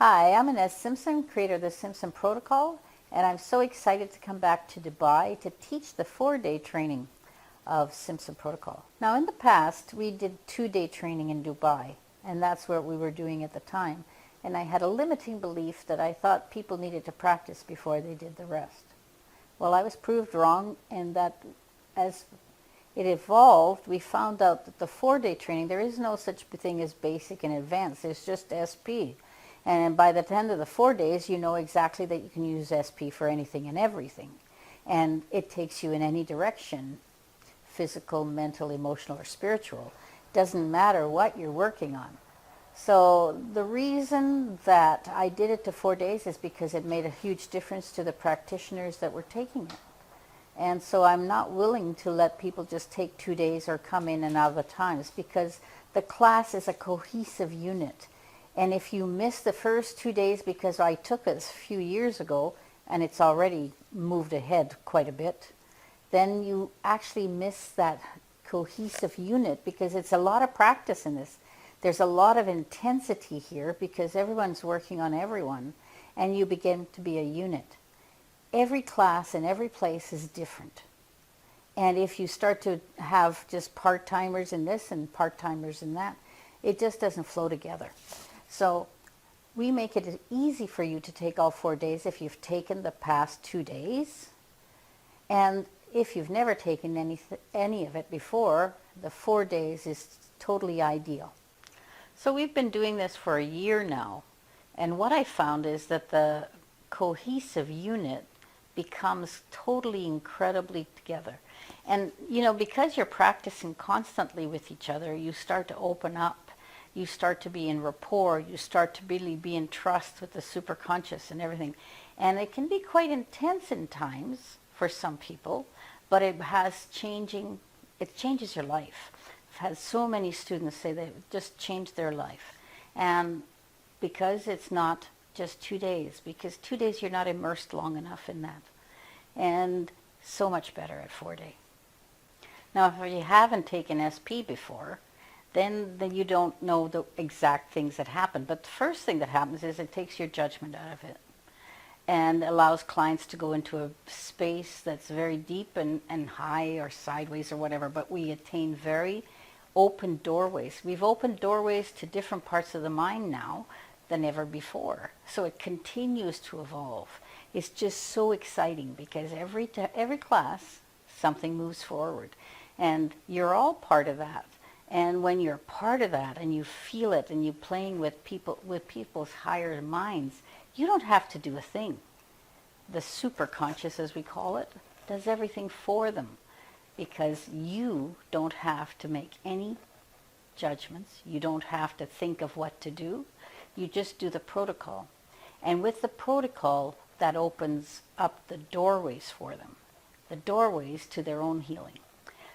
Hi, I'm Inez Simpson, creator of the Simpson Protocol, and I'm so excited to come back to Dubai to teach the 4-day training of Simpson Protocol. Now, in the past, we did 2-day training in Dubai, and that's what we were doing at the time. And I had a limiting belief that I thought people needed to practice before they did the rest. Well, I was proved wrong, and that as it evolved, we found out that the 4-day training, there is no such thing as basic and advanced. There's just SP. And by the end of the 4 days, you know exactly that you can use SP for anything and everything. And it takes you in any direction, physical, mental, emotional, or spiritual. Doesn't matter what you're working on. So the reason that I did it to 4 days is because it made a huge difference to the practitioners that were taking it. And so I'm not willing to let people just take 2 days or come in and out of the times, because the class is a cohesive unit. And if you miss the first 2 days, because I took it a few years ago and it's already moved ahead quite a bit, then you actually miss that cohesive unit, because it's a lot of practice in this. There's a lot of intensity here because everyone's working on everyone, and you begin to be a unit. Every class and every place is different. And if you start to have just part-timers in this and part-timers in that, it just doesn't flow together. So we make it easy for you to take all 4 days if you've taken the past 2 days. And if you've never taken any of it before, the 4 days is totally ideal. So we've been doing this for a year now. And what I found is that the cohesive unit becomes totally incredibly together. And, you know, because you're practicing constantly with each other, you start to open up. You start to be in rapport, you start to really be in trust with the superconscious and everything. And it can be quite intense in times for some people, but it changes your life. I've had so many students say they've just changed their life. And because it's not just 2 days, because 2 days you're not immersed long enough in that. And so much better at 4 day. Now, if you haven't taken SP before, then you don't know the exact things that happen. But the first thing that happens is it takes your judgment out of it and allows clients to go into a space that's very deep and high or sideways or whatever, but we attain very open doorways. We've opened doorways to different parts of the mind now than ever before. So it continues to evolve. It's just so exciting because every class, something moves forward. And you're all part of that. And when you're part of that and you feel it and you're playing with people's higher minds, you don't have to do a thing. The superconscious, as we call it, does everything for them, because you don't have to make any judgments. You don't have to think of what to do. You just do the protocol. And with the protocol, that opens up the doorways for them, the doorways to their own healing.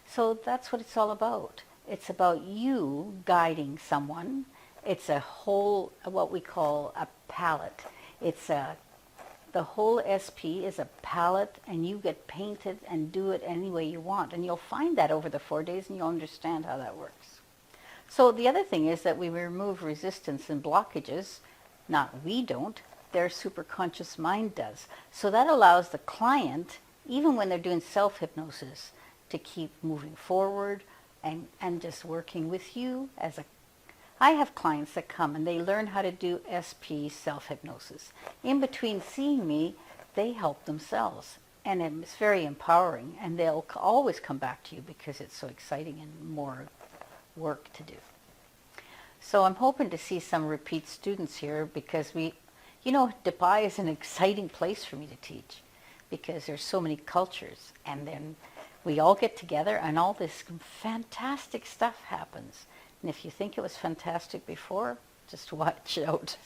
So that's what it's all about. It's about you guiding someone. It's a whole, what we call a palette. The whole SP is a palette, and you get painted and do it any way you want. And you'll find that over the 4 days, and you'll understand how that works. So the other thing is that we remove resistance and blockages. Not we don't, their superconscious mind does. So that allows the client, even when they're doing self-hypnosis, to keep moving forward, and just working with you I have clients that come and they learn how to do SP self-hypnosis. In between seeing me, they help themselves. And it's very empowering, and they'll always come back to you because it's so exciting and more work to do. So I'm hoping to see some repeat students here, because Dubai is an exciting place for me to teach because there's so many cultures, and then we all get together and all this fantastic stuff happens. And if you think it was fantastic before, just watch out.